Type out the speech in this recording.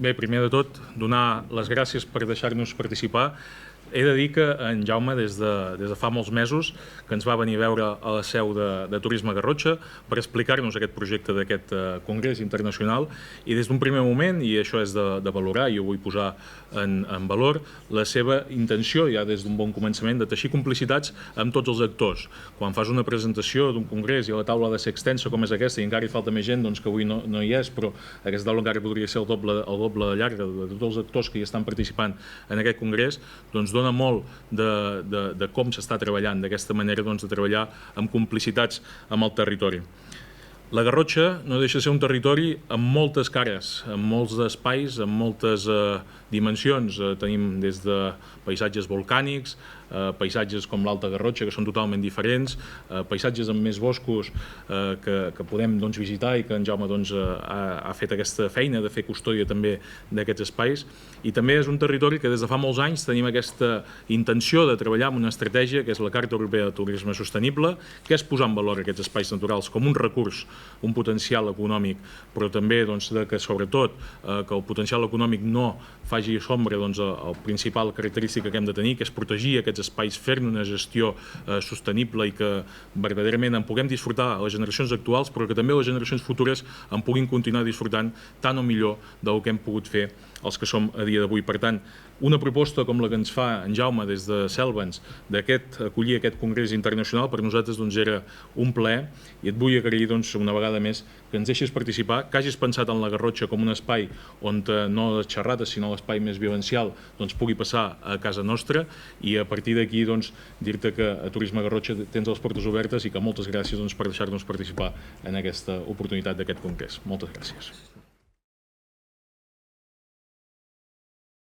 Bé, primer de tot, donar les gràcies per deixar-nos participar. He de dir que en Jaume, des de fa molts mesos, que ens va venir a veure a la seu de Turisme Garrotxa per explicar-nos aquest projecte d'aquest congrés internacional, i des d'un primer moment, i això és de valorar i ho vull posar en valor, la seva intenció, ja des d'un bon començament, de teixir complicitats amb tots els actors. Quan fas una presentació d'un congrés i la taula ha de ser extensa com és aquesta, i encara hi falta més gent, doncs, que avui no hi és, però aquesta taula encara podria ser el doble de llarga de tots els actors que hi estan participant en aquest congrés, doncs dona molt de com s'està treballant, d'aquesta manera de treballar amb complicitats amb el territori. La Garrotxa no deixa de ser un territori amb moltes cares, amb molts espais, amb moltes dimensions. Tenim des de paisatges volcànics, paisatges com l'Alta Garrotxa, que són totalment diferents, paisatges amb més boscos que podem visitar i que en Jaume ha fet aquesta feina de fer custòdia també d'aquests espais. I també és un territori que des de fa molts anys tenim aquesta intenció de treballar amb una estratègia que és la Carta Europea de Turisme Sostenible, que és posar en valor aquests espais naturals com un recurs, un potencial econòmic, però també que sobretot que el potencial econòmic no faci sombra a la principal característica que hem de tenir, que és protegir aquests espais, fer-ne una gestió sostenible i que verdaderament en puguem disfrutar a les generacions actuals, però que també les generacions futures en puguin continuar disfrutant tant o millor del que hem pogut fer els que som a dia d'avui. Per tant, una proposta com la que ens fa en Jaume des de Selvens d'acollir aquest congrés internacional per nosaltres era un plaer, i et vull agrair una vegada més que ens deixis participar, que hagis pensat en la Garrotxa com un espai on no les xerrades sinó l'espai més vivencial pugui passar a casa nostra, i a partir d'aquí dir-te que a Turisme Garrotxa tens les portes obertes i que moltes gràcies per deixar-nos participar en aquesta oportunitat d'aquest congrés. Moltes gràcies.